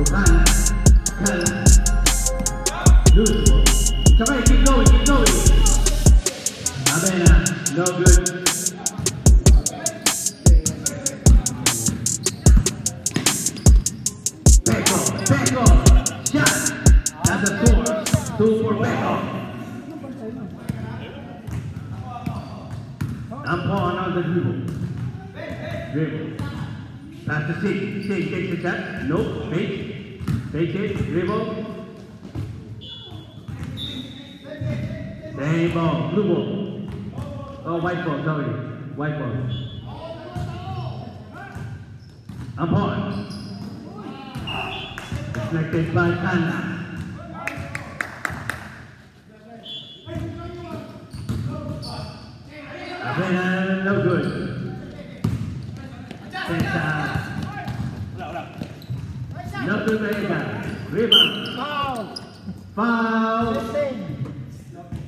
Tukan. Lose the ball. It's okay, keep going, keep going. Avena, no good. Back off, shot. That's a 4. 2 for back off. I'm pulling on the dribble. Pass to Singh. Singh takes the shot. Nope. Fake it. Dribble. Same ball. Blue ball. Oh, white ball. Sorry. White ball. I'm pulling. Deflected by Khanna. Avena, no good. No good, Vega. Rebound. Foul.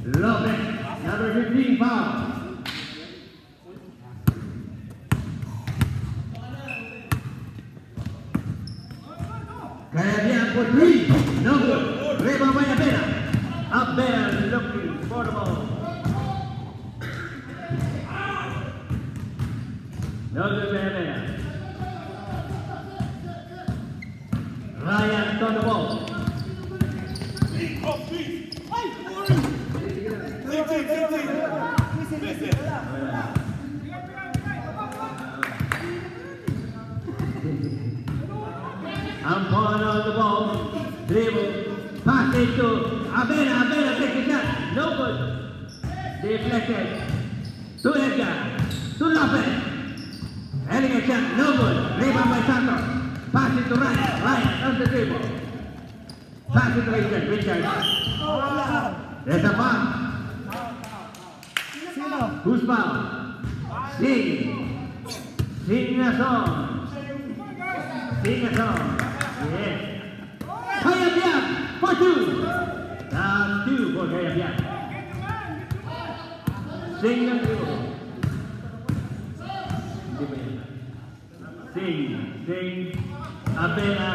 Love it. Number 15 foul. Kaya for 3. No good. Rebound by Avena. Up there looking for the ball. No good, Avena. Ryan on the ball. I'm pulling on the ball. Dribble. Pass it to Avena. Avena takes a shot. No good. Deflected. To Edgar. To Lopez. Elegant shot. No good. Rebound by Santos. Pass it to Ryan. Ryan on the dribble. Pass it to Richard. Richard. There's a foul. Who's foul? Singh. Sing a song. Sing a song. Yes. Kaya for 2. That's 2 for Kaya. Sing a dribble. Sing. Avena,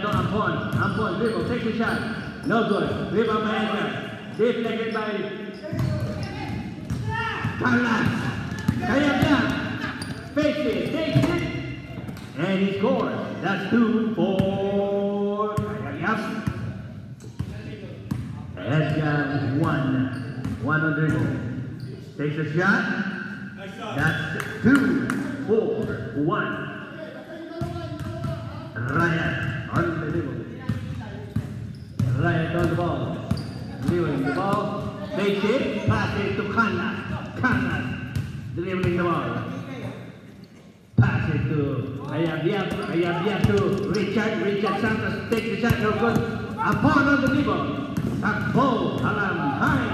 go Ampon, dribble, take the shot. No good. Rebound by Edgar. Deflected by Carlos. Kaya fakes it, takes it, and he scores. That's 2 for Kaya. Edgar 1 on dribble. Takes a shot. That's 2 for 1. Ryan on the dribble. Ryan on the ball. Dribbling the ball. Takes it. Pass it to Khanna. Khanna dribbling the ball. Pass it to Ayabia to Richard. Richard Santos takes the shot. No good. Upon on the dribble. Takbo. Alam. High.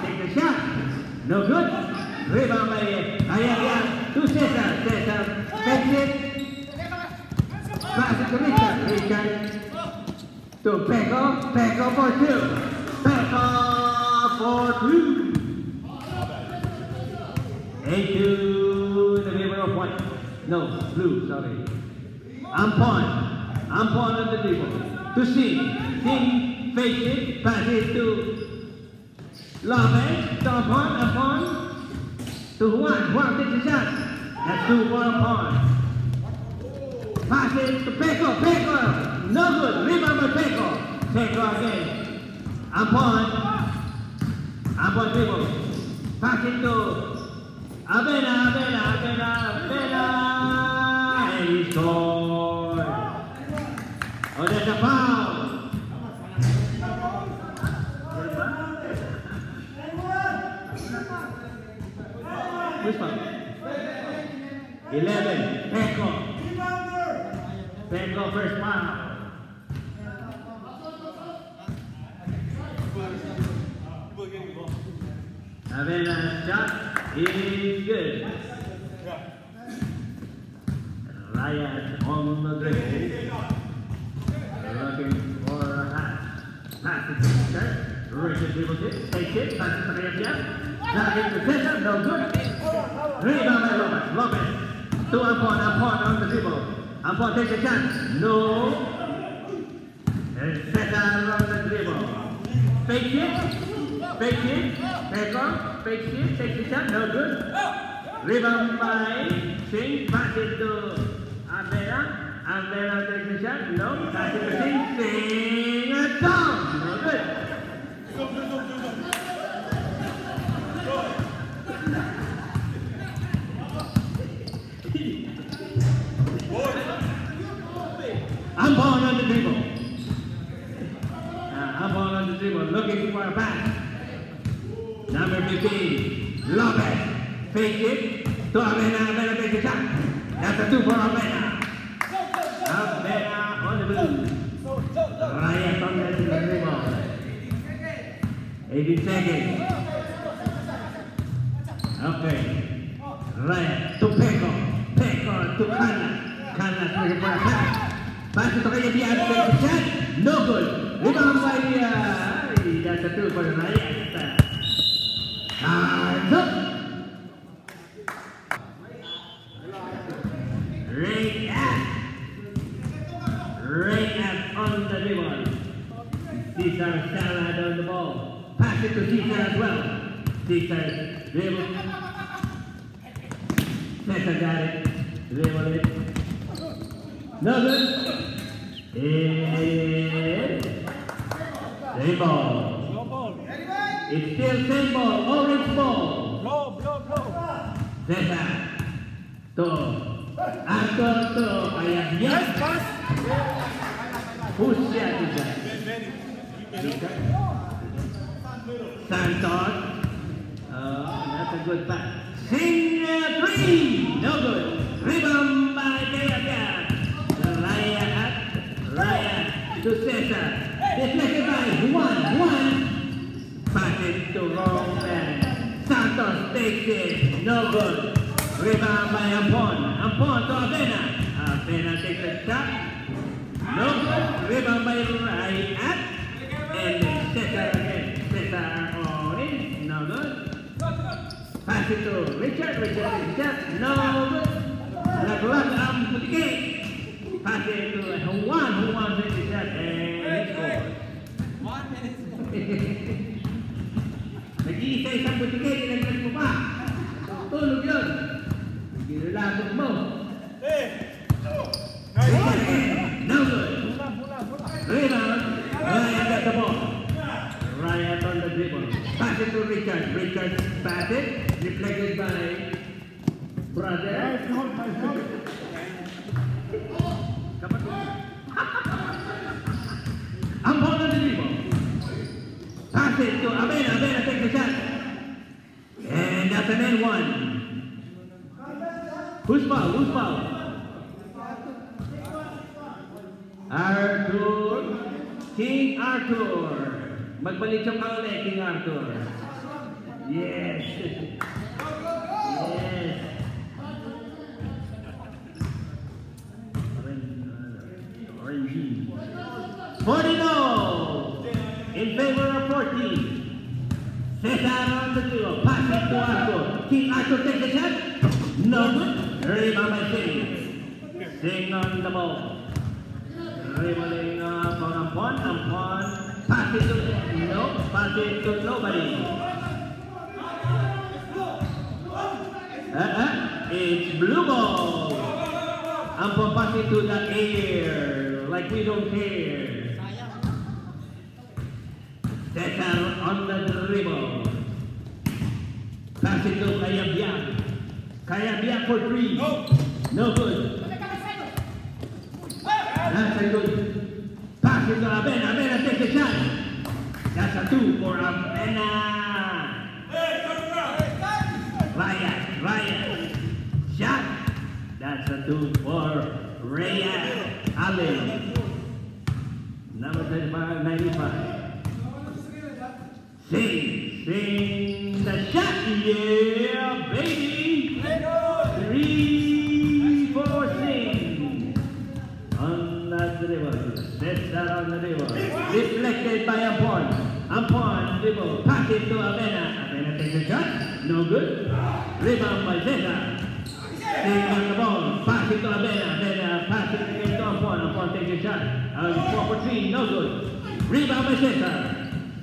Take the shot. No good. Rebound by Ayabia to Cesar. Cesar takes it. Pass it to Richard. To Peko for 2. Peko for 2. 8-2 the favor of white. No, blue, sorry. Ampon on the dribble. To Singh. Singh fakes it. Pass it to Lopez. To Ampon. To Juan. Juan takes the shot. That's 2 for Ampon. Pass it to Peko. No good. Rebound by Peko. Peko again. Ampon dribble. Pass it to Avena. And he scored. Oh, there's a foul. Which foul? 11. Peko first foul. Avena shot is good. Ryan on the dribble. Looking for a pass. Pass it to the shirt. Richard dribbles it. Takes it. Pass it to Reyes. Pass it to Cesar. No good. Rebound by Lopez. To Ampon on the dribble. Ampon takes a shot. No. And Cesar on the dribble. Fake it. Fake it. Take off. Fake it. Takes a shot. No good. Rebound by Singh. Pass it to Avera. Avera takes a shot. No. Pass it to Singh. Singh. A down. No good. Ampon on the dribble. Ampon on the dribble, looking for a pass. Number 15, Lopez. Fake it to Avena. Avena takes a shot. That's a 2 for Avena. Avena on the blue. Ryan on the dribble. 18 seconds. Okay. Ryan to Peko. Peko to Canas. Canas looking for a pass. Pass it to Kayabian, takes a shot. No good. Rebound by that's a 2 for Ryan. Time's up. Ray on the dribble. Cesar Salad on the ball. Pass it to Cesar as well. Cesar dribble. Cesar got it. Dribble it. No good. It's same ball. It's still same ball. Orange ball. Blow. Cesar. To. Arthur to. Ayan. Yes. Whose shot is that? Santos. That's a good pass. Senior 3. No good. Rebound by Kayabian. Ryan to Cesar. Deflected by Juan. Pass it to wrong man. Santos takes it. No good. Rebound by Ampon. Ampon to Avena. Avena takes a shot. No good. Rebound by Ryan. And then Cesar again. Cesar on in. No good. Pass it to Richard. Richard takes a shot. No good. Naglag Putigay. Pass it to Juan takes a shot and he scores. 1 minute. Nag-iisa isang Putigay, tinagdag mo pa. Tulog yun. Ginilabot mo. No good. Rebound. Ryan got the ball. Ryan on the dribble. Pass it to Richard. Richard pass it. Deflected by brother. Ampon on the dribble. Pass it to Avena. Avena takes the shot. And that's an N1. Who's foul? Arthur. King Arthur. Magbalik yung kaulay, King Arthur. Yes. Yes. Orange. 40 in favor of 14. Cesar on the dribble. Pass it to Arthur. King Arthur takes the shot. No good. Rebound by Singh. Singh on the ball. Dribbling from Ampon. Pass it to nobody. It's blue ball. Ampon pass it to the air like we don't care. Cesar on the dribble. Pass it to Kayabian. Kayabian for 3. No good. That's a good pass it to Avena. Avena takes a shot. That's a 2 for Avena. Ryan. Shot. That's a 2 for Ryan Allen. Number 35, 95. Sing the shot. Yeah, baby. 3 for Sing. On the dribble. Cesar on the dribble. Deflected by Ampon dribble. Pass it to Avena. Avena takes a shot. No good. Rebound by Cesar. Sing on the ball. Pass it to Avena. Avena pass it again to Ampon. Ampon takes a shot. 4 for 3. No good. Rebound by Cesar.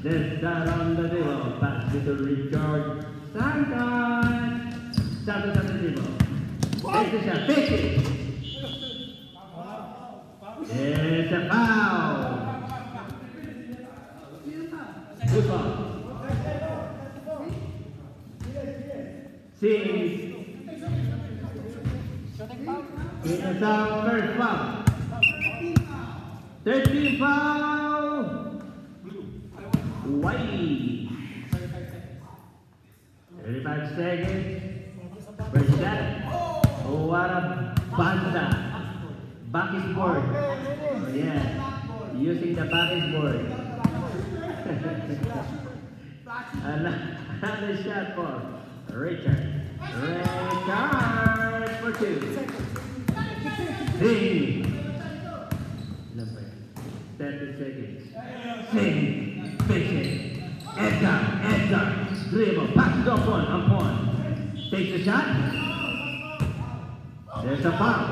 Cesar on the dribble. Pass it to Richard Santos. Santos on the dribble. Takes a shot. Takes it. It's a foul. Good foul. Six. It's our first foul. 13 foul. White. 35 seconds. First shot. Oh, what a banda. Back is board. Oh, yeah. Using the back is board. Another shot for Richard. Richard for 2. Sing. Number 30 seconds. Sing. Fix it. Edgar. Dribble. Pass it up on. Takes the shot. There's a foul.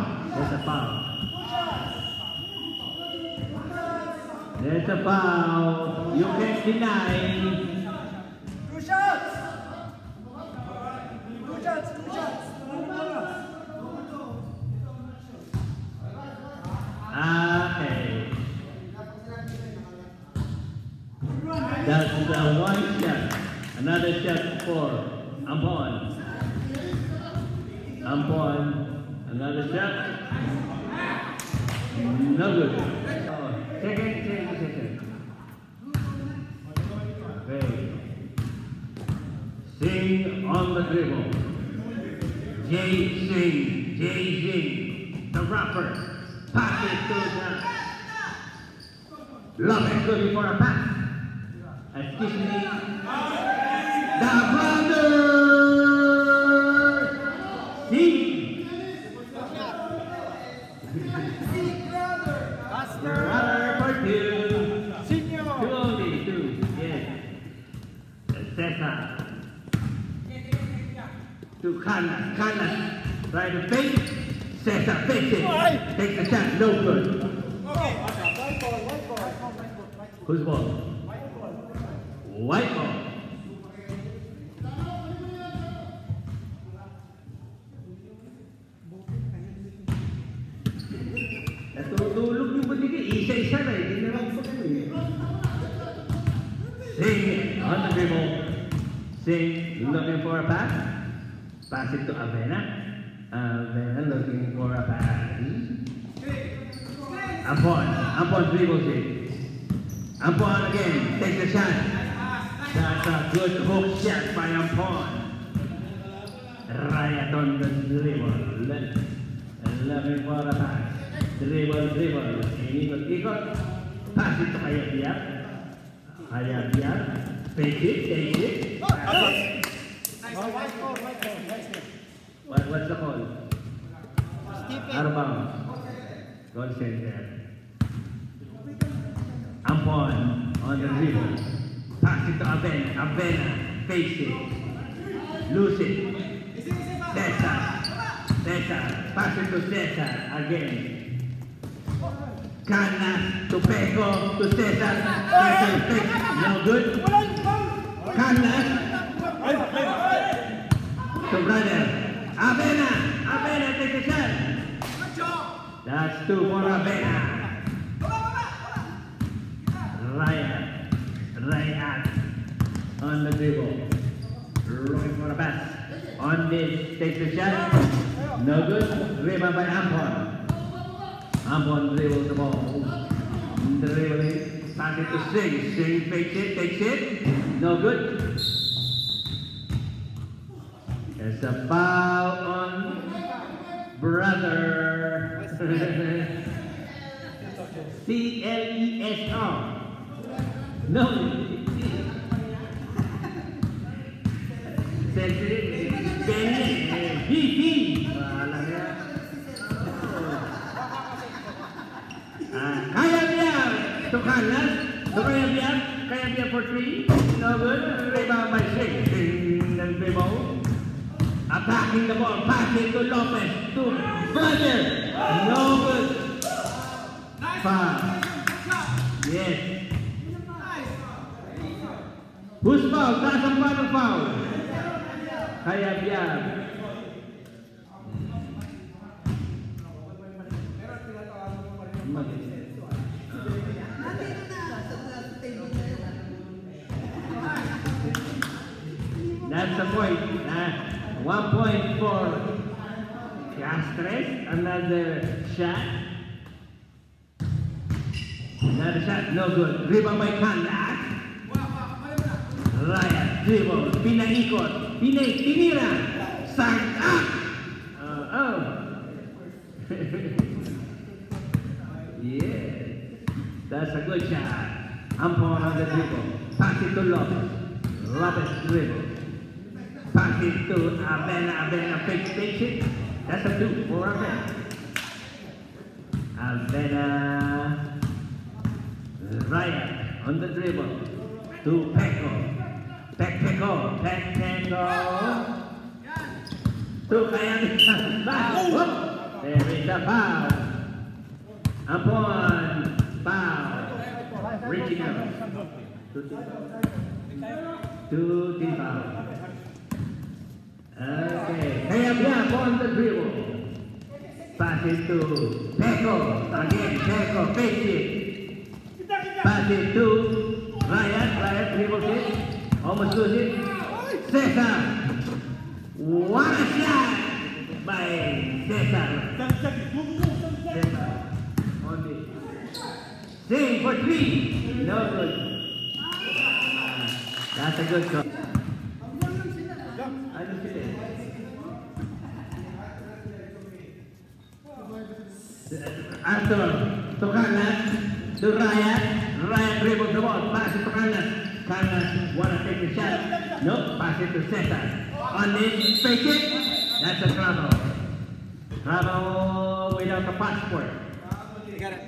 There's a foul. You can't deny. 2 shots. Okay. That's the one shot. Another shot for Ampon. Another shot. No good. Second. Okay. Sing on the dribble. Jay Sing. The rapper. Pass it to the Love it, looking for a pass. Excuse me. The brother. Sing. Brother for 2. Senior. 2 only, 2. Yes. Cesar. To Canas. Try to fake. Cesar fakes it. Takes the shot. No good. Whose ball? White ball. Natutulog yung patigil. Isa-isa na eh. Hindi na lang Sing on the dribble. Sing looking for a pass. Pass it to Avena. Avena looking for a pass. Ampon dribbles it. Ampon again, takes a shot. That's a good hook shot by Ampon. Right on the dribble. Looking for a pass. Dribble. Ikot. Pass it to Hayabiar. Take it. What's the call? Out of bounds. Goal center. Ampon on the dribble. Pass it to Avena. Face it. Lose it. Cesar. Pass it to Cesar again. Canas to Peko to Cesar. Cesar fake. No good. Canas to brother. Avena take a shot. That's 2 for Avena. Ryan on the dribble. Looking for a pass. On this, takes the shot. No good. Rebound by Ampon. Ampon dribbles the ball. Dribbling. Pass it to Sing. Sing fakes it, takes it. No good. There's a foul on brother. CLESR. No. BP. Kaya to Canas. Kaya for 3. No good. Rebound by Sing. Sing and dribble. Up attacking the ball, passing to Lopez, to Brother. No good. Foul. Yes. Who's foul? That's a final foul. Hayab-yab. That's the point. 1 point for Castres. Another shot. Another shot. No good. Rebound by Canlas. Ryan. Dribble. Pinaikot. Tinira. Sangkap. Oh. Yeah. That's a good shot. Ampon on the dribble. Pass it to Lopez. Lopez dribble. Pass it to Avena fake it. That's a 2 for Avena. Avena. Ryan on the dribble. To Peko. Peko. To Kayan. There is a foul. Upon foul. Reaching out. Two team foul. Okay. Hayab-yab on the dribble. Pass it to Peko. Again, Peko. Fake it. Pass it to Ryan dribbles it. Almost lose it. Cesar. What a shot by Cesar. Cesar. On the sing for 3. No good. That's a good shot. Arthur to Canlas, to Ryan dribbles the ball, pass it to Canlas. Canlas wanna take the shot. Nope, pass it to Cesar. On this, fake it. That's a trouble. Trouble without a passport. You got it.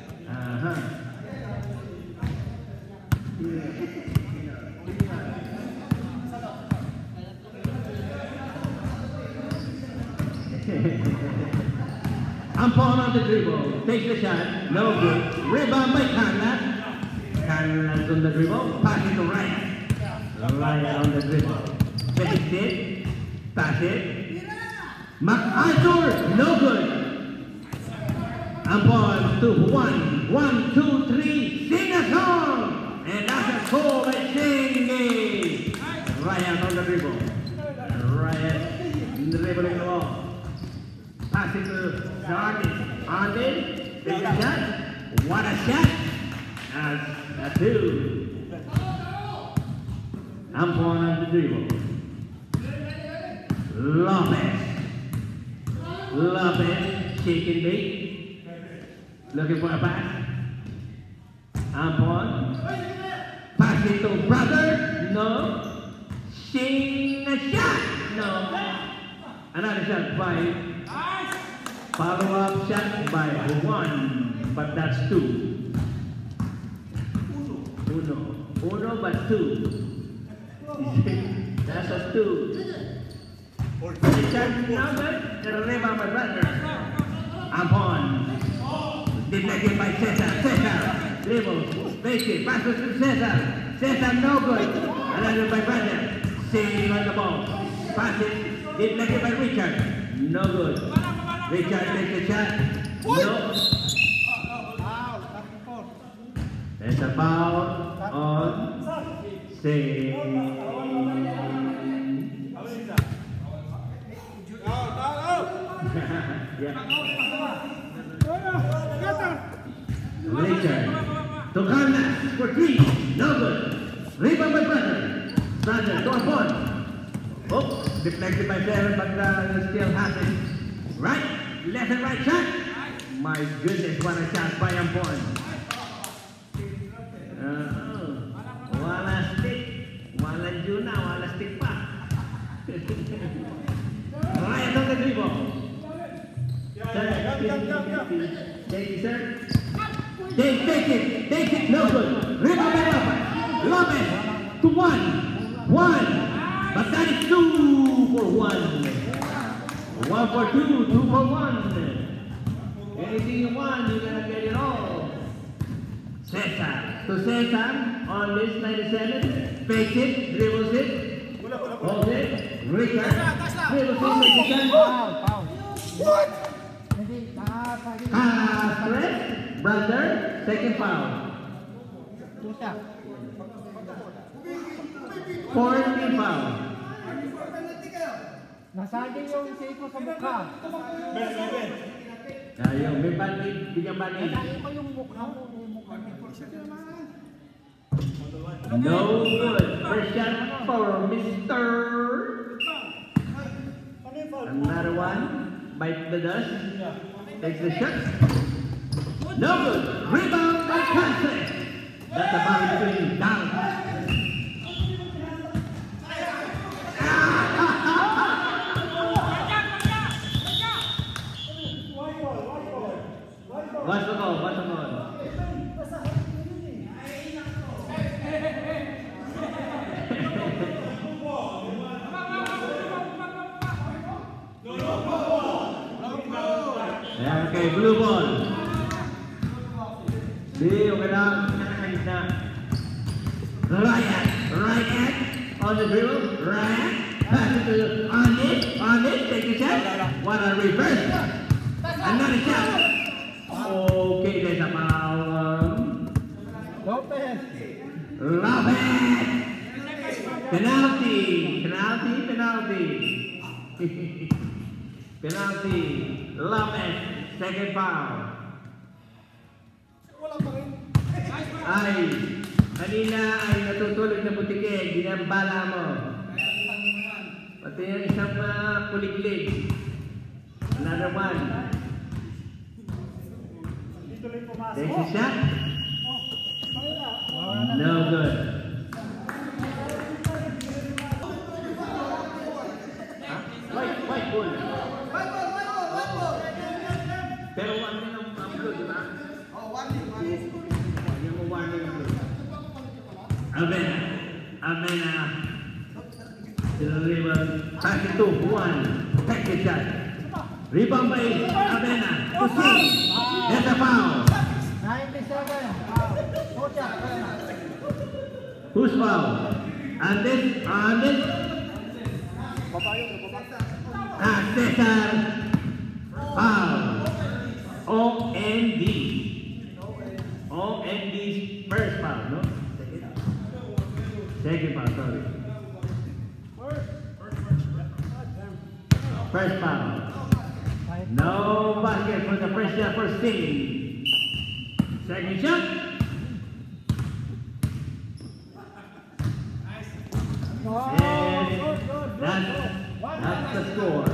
Ampon on the dribble, takes the shot, no good. Rebound by Canlas. Canlas on the dribble, pass it to Ryan. Ryan on the dribble. Fake it, pass it. MacArthur, no good. Ampon to 1, 2, 3, sing a song! And that's a goal by Shingy. Ryan on the dribble. Ryan dribbling the ball. Pass it to Jarvis. Arden, take a shot. What a shot! That's a 2. Ampon on the dribble. Lopez, shaking bait. Looking for a pass. Ampon. Pass it to Brother. No. Sing a shot. No. Another shot by. Follow-up shot by 1. But that's 2. Uno but 2. That's a 2. Richard Norbert, the rebound by Brother. Ampon. Deflected by Cesar. Dribbles. Fake it. Passes to Cesar. Cesar no good. Another by Brother. Sailing on the ball. Pass it. Deflected by Richard. No good. Richard takes the shot. No. There's a foul on Sing. Richard to Canlas for 3. No good. Rebound by Brother. Brother to Ampon. Oh, deflected by Darren, but still has it. Right, left and right shot. My goodness, what a shot by Ampon. Wala stick. Wala Juna, wala stick pa. Right on the dribble. Thank you, sir. Take it, no good. Rebound by Lopez. To 1. But that is 2 for 1. 1 for 2, 2 for 1. Anything you want, you're gonna get it all. Cesar. So Cesar on this 97. Fakes it, dribbles it, holds it, Richard, dribbles it, makes it. Foul. What? Stress, brother, second foul. 14 foul. Nasagin yung safe mo sa mukha. Ayaw, may banid, bigyan banid. Nasagin mo yung mukha mo. No good. First shot for Mr. Another one. Bite the dust. Takes the shot. No good. Rebound by Kansas. That's a ball between down. What's the goal? What's the goal? Yeah, okay, blue ball. See, okay lang. Ryan on the dribble. Ryan, pass it to on it, take a shot. What a reverse. Another shot. Okay, there's a foul. Lopez. Penalty. Penalty. Lopez, second foul. Ay, kanina ay natutulog na butike, ginambala mo. Pati yung isang kuliglig. Another one. Takes a shot. No good. White ball. Pero one din ang blue, di ba? Yung warning ang blue. Avena. Deliver. Pass it to one. Take the shot. Rebound by Avena. To see. That's a foul. 97. Who's foul? Andes. Cesar. Foul. OND. OND's first foul, no? Second foul, sorry. First foul. No basket for the first shot for Sting. Second shot. That's the score.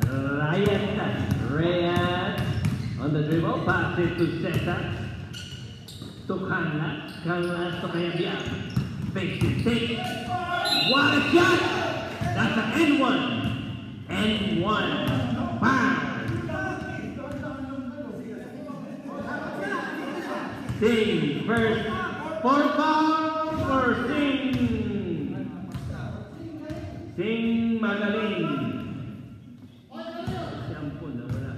Ryan on the dribble, pass it to Cesar. To Canlas to Kayabiak. Fakes it, take. What a shot! That's an N1. N1. Wow. Sing first. For foul for Sing. Sing magaling. Shampoo na wala.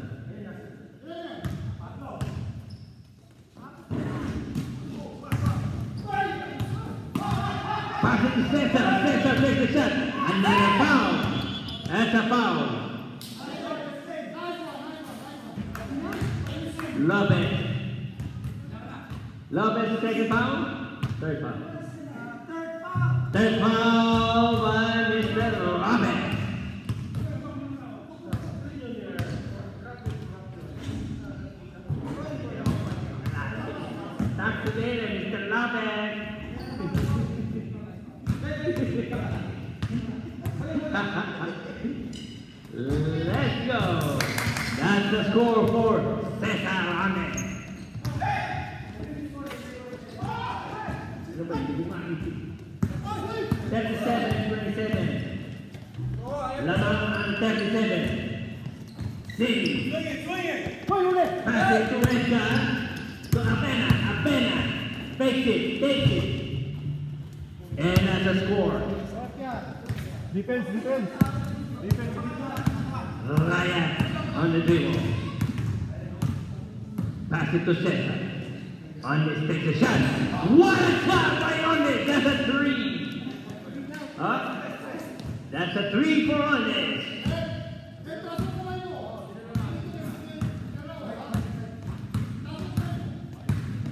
Pass it to Cesar. Cesar takes the shot. Another foul. That's a foul. Lopez second foul. Third foul. Third foul by Mr. Lopez. Stop together, Mr. Lopez. Let's go. That's the score for Cesar Andes. 37-27. Lamang 37. Sing. Pass it to Richard. To Avena. Fakes it. Takes it. And that's a score. Defense. on the dribble. Pass it to Cesar. Ondes takes a shot. What a shot by Ondes! That's a 3. Huh? That's a 3 for Ondes.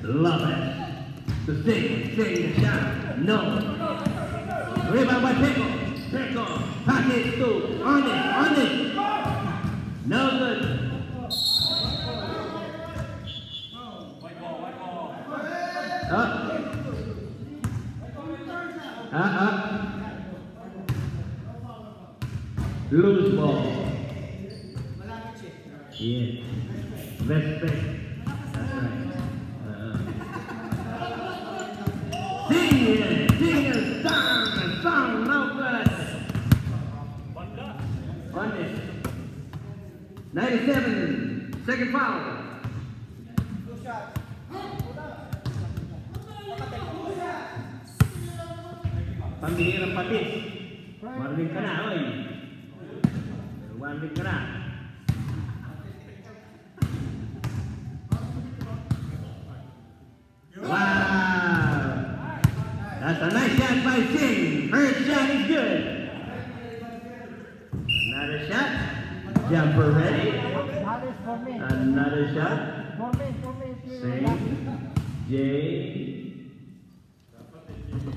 Lopez to sing the shot. No. Rebound by Peko. Peko. Pass it to Ondes. No good. Loose ball. Yeah. Respect. That's right. Sing a song, no good. On this. 97, second foul. Pambihirang patis. Warning ka na, oy. Warning ka na. Wow! That's a nice shot by Singh. First shot is good. Another shot. Jumper ready. That is for me. Another shot. For me. Singh. Jay.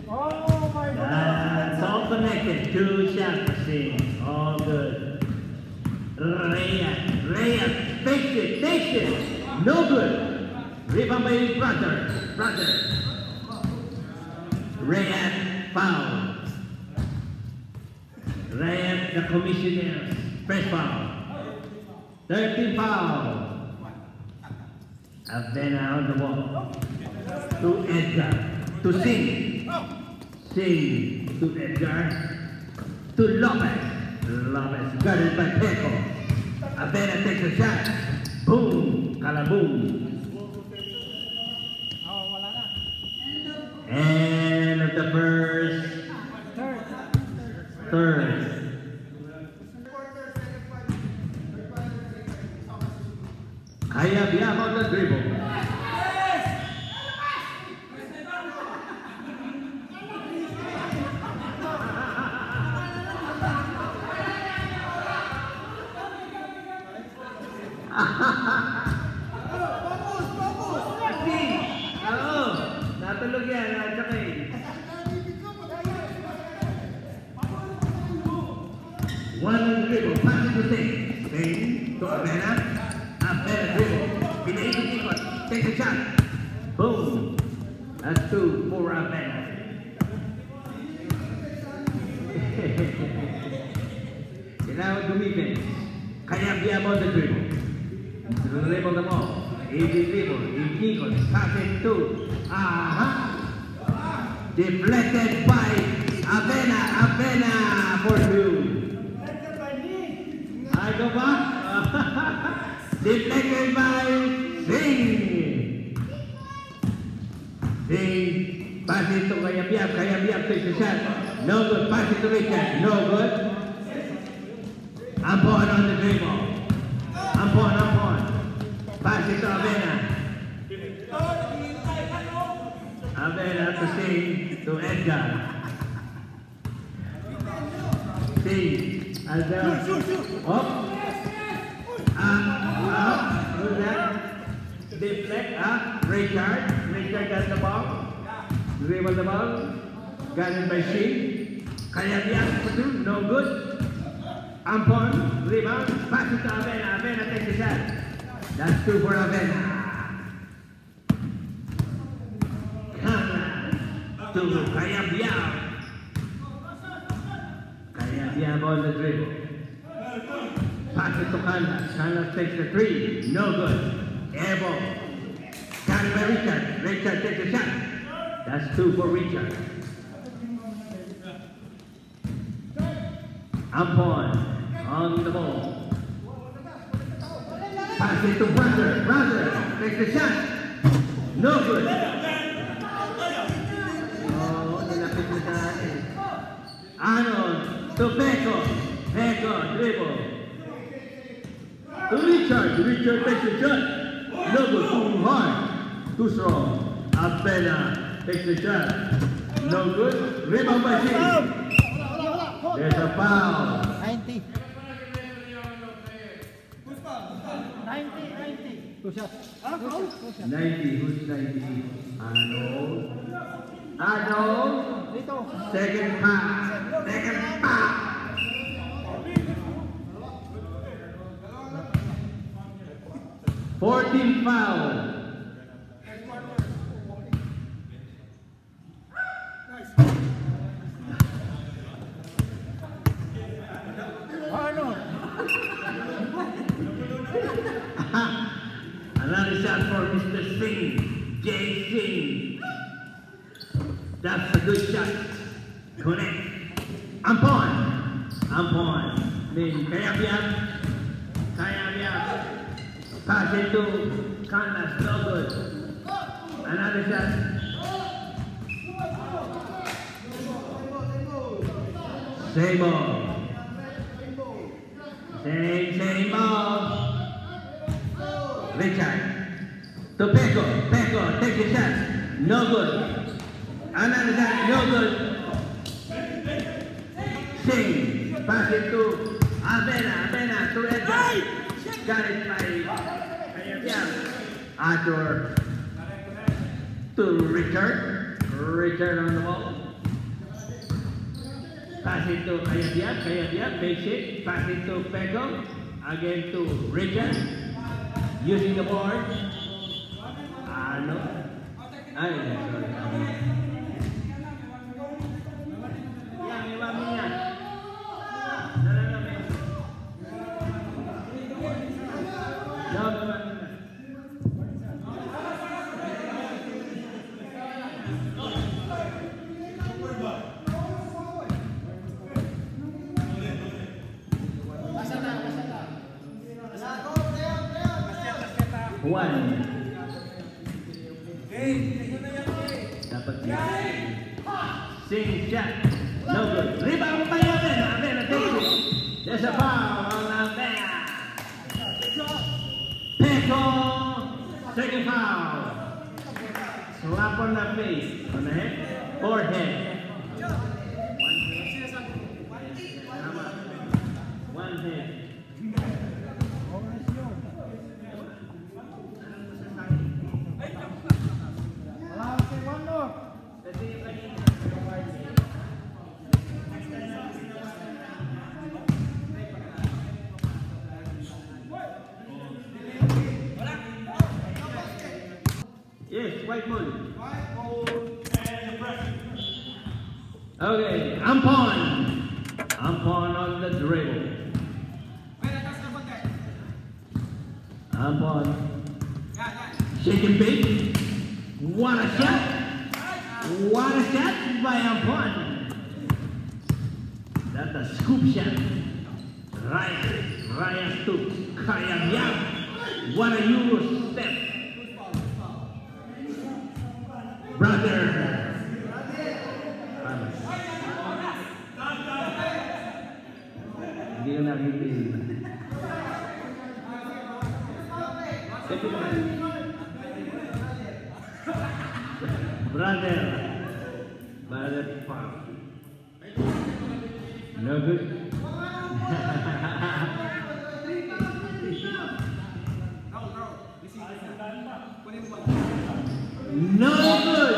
Oh my God. That's all connected. 2 shots for Singh. All good. Reyes takes it. No good. Rebound by brother. Reyes foul. Reyes, the commissioner. First foul. 13 foul. Avena on the wall. To Edgar. To Singh. Singh to Edgar. To Lopez guarded by Peko. Avena takes a shot. Boom. Kalaboom. End of the first. Third. Kayab on the dribble. Natulog yan, natsakay. One dribble, pass it to Singh to Avena. Avena dribble, pinaikot-ikot, takes a shot. Boom. That's 2 for Avena. Kailangan dumifense. Kaya biyabon the dribble. Dribble the ball. Easy dribble, ikikot, pass it to deflected by Avena for 2. I go back. Deflected by Singh. Singh, pass it to Kayab takes the shot. No good, pass it to Richard. No good. Ampon on the dribble. Ampon. Pass it to Avena. Avena to Singh to Edgar. Singh, up. Who's that? Deflect, Richard got the ball. Dribble the ball. Got it by Singh. Kayab for 2, no good. Ampon, rebound, pass it to Avena. Avena takes the shot. That's 2 for Avena. To Kayab on the dribble. Pass it to Canlas. Canlas takes the 3. No good. Air ball. Got it by Richard. Richard takes a shot. That's 2 for Richard. Ampon on the ball. Pass it to Brother takes the shot. No good. Arnold to Peko dribble. To Richard. Richard takes the shot. No good. Too hard. Too strong. Abena takes the shot. No good. Rebound by Shane. There's a foul. 90. 90. Two shots. 90. Who's 90? Arnold. Arnold. Dito. Second pass. Second pass. 14 foul. Arnold. Another shot for Mr. Singh. Jay Singh. That's a good shot. Connect. Ampon. Then Kayabyab. Pass it to Canlas. No good. Another shot. Same ball. Same ball. Richard. To Peko. Take the shot. No good. Another shot. No good. Singh. Pass it to Abena. To Edgar. Got it by Arthur. To Richard. Richard on the ball. Pass it to Kayabyab, takes it, pass it to Peko, again to Richard, using the board. No. Sorry. One. Dapat Sing shot. No good. Rebound by Abena takes it. There's a foul on Abena. Peko. Second foul. Slap on the face. On the head. Forehead. One head. Yes, white ball. Okay, Ampon on the dribble. Ampon. Shake and bake. What a shot by Ampon. That's a scoop shot. Ryan to Kayabyab. What a Euro step. Brother. Hindi ka nakitin. Brother Park. No good. No good.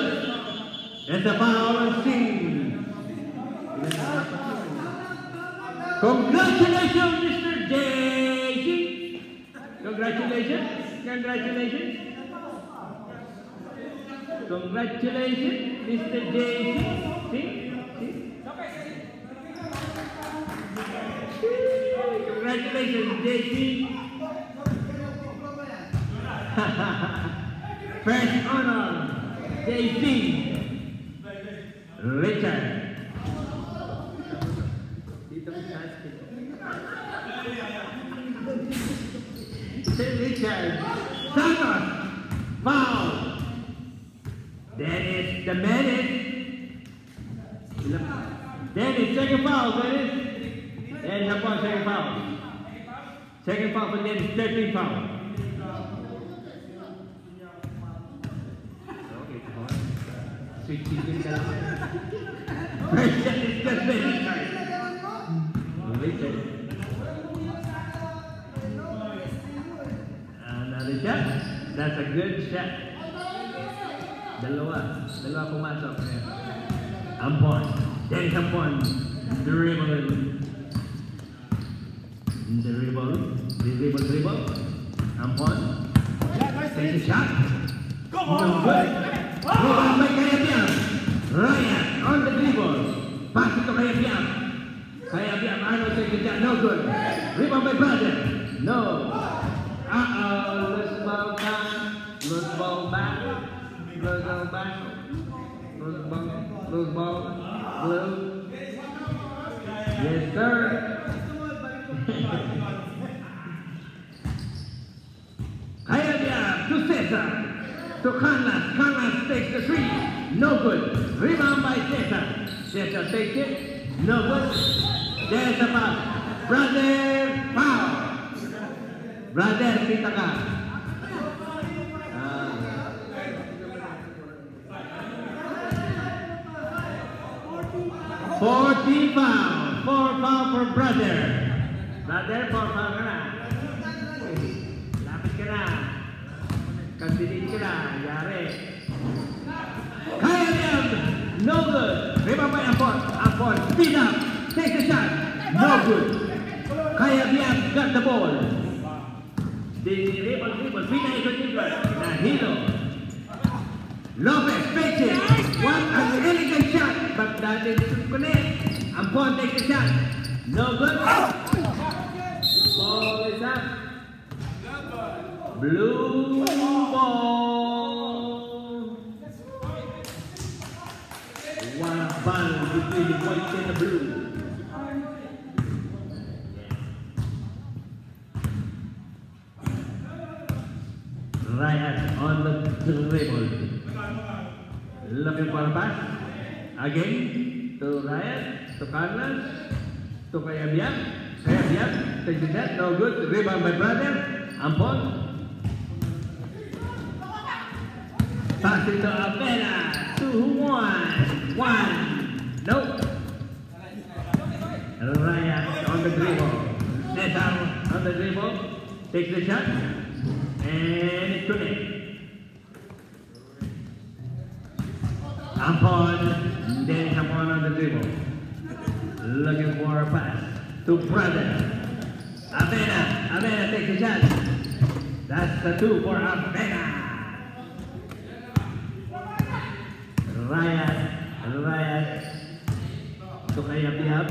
That's a foul on Singh. Congratulations, Mr. Jason. Congratulations, Mr. Jason. See? Congratulations, JC. First honor, JC. Richard. Richard. Santos. Foul. Dennis, the minute. Dennis, second foul, Dennis. Dennis, upon second foul. Second foul for them is 13 foul. Okay, switching din ka lang. First shot is just very tight. Another shot. That's a good shot. Dalawa pumasok. Ampon. Then Ampon. Dribble. Ampon. Take a shot. No good. Rebound by Kayabyab. Ryan on the dribble. Pass it to Kayabyab. Kayabyab, Arnold takes a shot. No good. Rebound by Brother. No. Loose ball back. Loose ball back. Loose ball back. Loose ball. Blue. Yes, sir. Kayabyab to Cesar. To Canlas. Canlas takes the three. No good. Rebound by Cesar. Cesar takes it. No good. There's a foul. Brother, foul. Brother, kita ka. 40 foul. 4 foul for Brother. Brother, 4 foul ka na. Lapit ka na. Kantilin ka na. Yari. Kayabyab. No good. Rebound by Ampon. Ampon. Speed up. Take the shot. No good. Kayabyab got the ball. The dribble. Pina is a dribble. Nahilo. Lopez fakes it. What an elegant shot. But that is connect. Ampon takes the shot. No good. Ball is up. Blue ball. One ball between the white and the blue. Ryan on the dribble. Looking for a pass. Again to Ryan, to Carlos, to Kayabyab. Kayabyab takes the shot. No good. Rebound by Brother. Ampon. Pass it to Avena. 2-1. 1. Nope. Ryan on the dribble. Cesar on the dribble. Takes the shot. And it's connect. Ampon. Then Ampon on the dribble. Looking for a pass to Brother. Avena. Avena takes the shot. That's the 2 for Avena. Ryan to Kayabyab.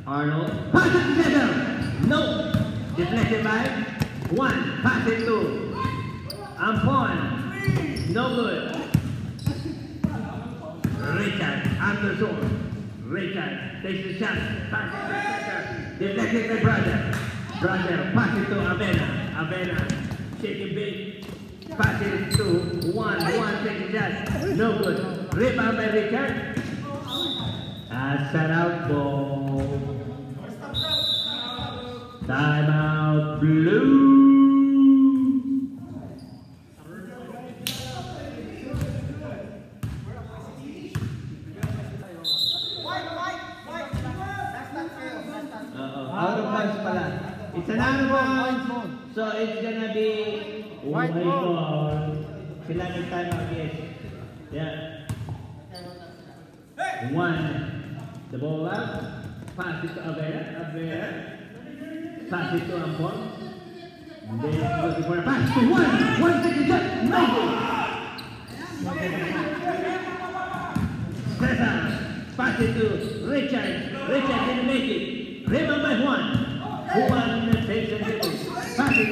Arnold. Pass it together. No. Deflected by 1. Pass it to Ampon. No good. Richard Anderson. Richard takes the shot. Pass it to Richard. Deflected by Brother. Brother. Pass it to Avena. Avena. Shaking big. Pass it to 1. 1 takes the shot. No good. Rebound by Richard. Set out ball. Timeout blue. Out of bounds pala. It's an out of bounds. So it's gonna be white ball. Sila nag-timeout, yes. Yeah. 1. The ball out. Pass it to Avena. Avena. Pass it to Ampon. Then looking for a pass to 1. 1 second shot. No good. Cesar. Pass it to Richard. Richard didn't make it. Rebound by 1. 1 takes the dribble. Pass it.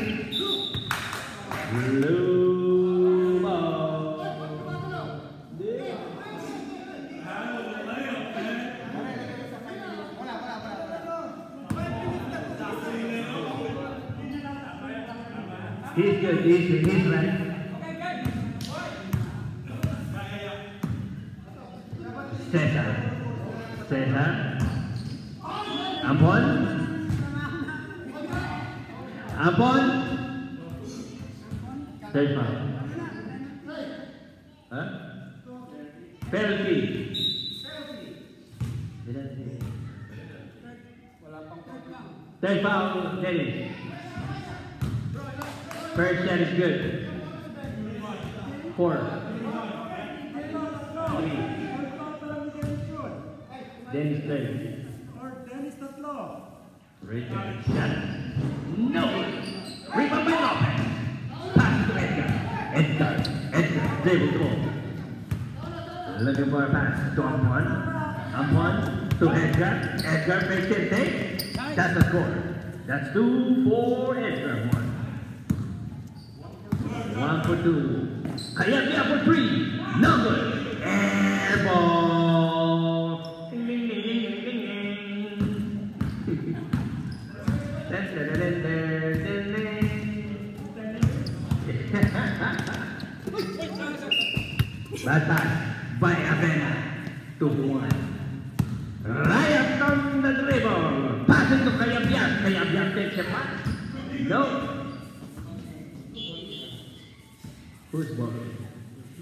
Blue ball. He's good. He's right. Cesar. Ampon. Upon. Third foul. Huh? Penalty. Third foul, Dennis. First set is good. 4. 3. Dennis third. Richard shot. No. Rebound by Lopez. Pass to Edgar. Edgar. Dribble throw. Looking for a pass to Ampon. Ampon to Edgar. Edgar makes it take. That's the score. That's 2 for Edgar. 1 for 2. Kayabia for 3. No good. Air ball. Ding, ding, ding, ding, ding, ding, ding. Bad pass by Avena to Juan. Rayap from the dribble. Pass it to Kayabyab. Kayabyab takes a pass. No. Who's ball?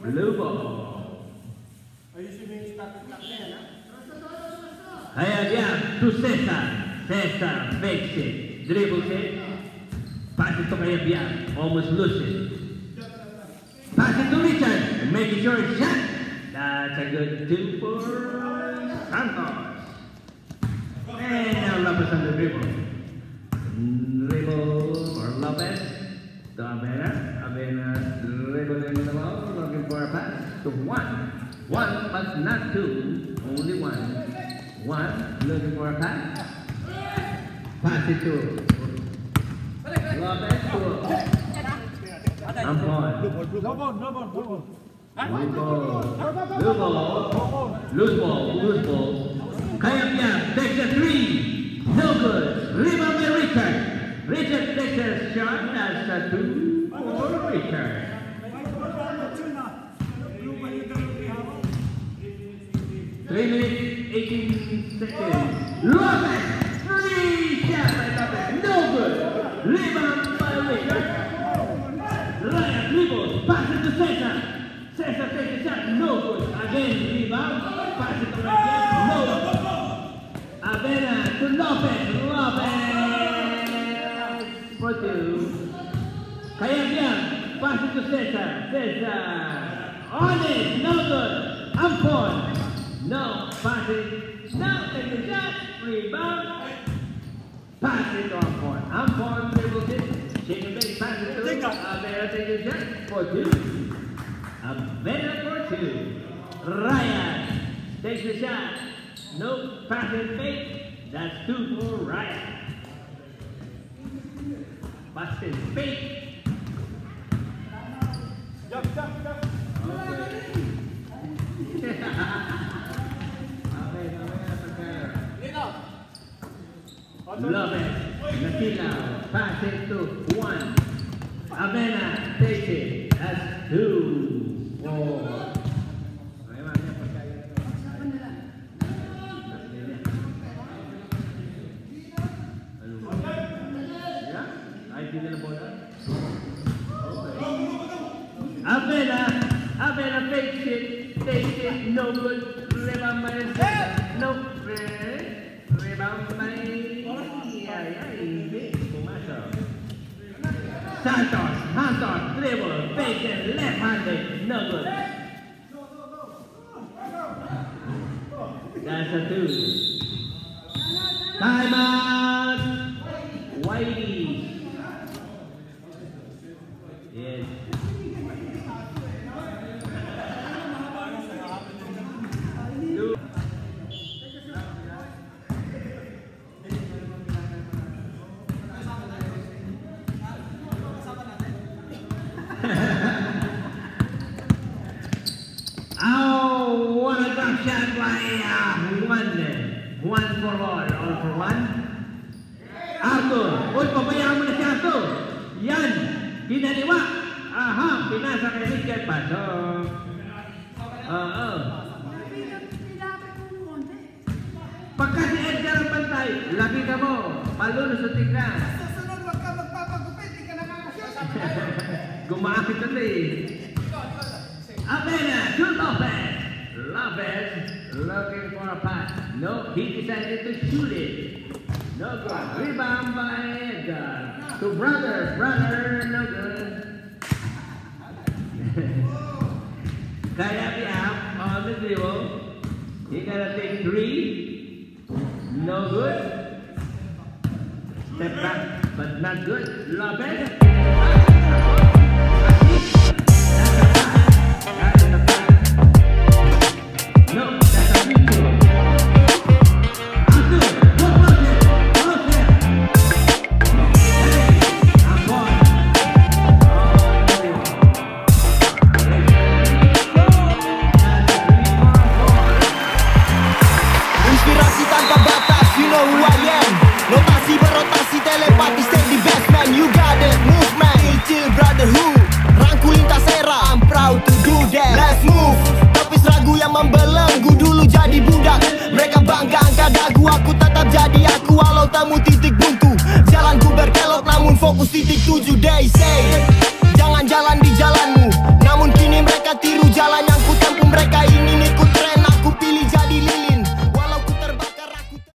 Blue ball. Kayabyab to Cesar. Cesar fakes it. Dribbles it. Pass it to Kayabyab. Almost loses it. Pass it to Richard. Making sure it's shot. That's a good 2 for Santos. And now Lopez on the dribble. Dribble for Lopez. To Avena. Avena dribbling the ball. Looking for a pass to 1. 1 but not 2. Only 1. 1 looking for a pass. Pass it to Lopez to Ampon. No ball. Loose ball. Kayabyab takes a 3. No good. Rebound by Richard. Richard takes a shot. That's a 2 for Richard. 3 minutes, 18 seconds. Lopez! 3 shots by Lopez. No good. Rebound by Richard. Ryan dribbles. Pass it to Cesar. Cesar takes a shot. No good. Again, rebound. Pass it to Richard. No. Avena to Lopez. Lopez for 2. Kayabyab. Pass it to Cesar. Cesar. On it. No good. Ampon. No. Pass it. No. Take the shot. Rebound. Pass it to Ampon. Ampon dribbles it. Shake a big pass it to Avena takes a shot for 2. Avena for 2. Ryan takes the shot. No. Pass it fake. That's 2 for Ryan. Pass it fake. Love it. Nakila. Pass it to 1. Avena takes it. That's 2 for. Avena takes it, no good, rebound by Cesar, no, rebound by, Santos, dribble, fake it, left-handed, no good. That's a 2. Timeout, Whitey. Yes. Oh, what a drop shot by one for all for 1. Arthur, uy, pabayaan mo na si Arthur. Yan, ginaliwa. Aha, pinasa kay Richard. Pasok. Oo. Pagka si Edgar ang bantay, lapitan mo, palunos sa tignan. Susunod, wag ka magpapagod Gumaakit ulit. Abena to Lopez. Lopez looking for a pass. No, he decided to shoot it. No good. Rebound by Edgar. To Brother. No good. Kaya Biak on the dribble. He gotta take 3. No good. Step back, but not good. Lopez. No, that's a free throw. I'm good. Go Moses. Hey, I'm on. Inspirasi tanpa batas, you know who I am. Notasi berotasi, telepati, stay the best man. You got it, movement, chill brotherhood. Rangkul lintas era, I'm proud to do that. Let's move. Topis ragu yang membelenggu, dulu jadi budak. Mereka bangga angkat dagu, aku tetap jadi aku. Walau temu titik buntu, jalanku berkelok namun fokus titik tuju. They say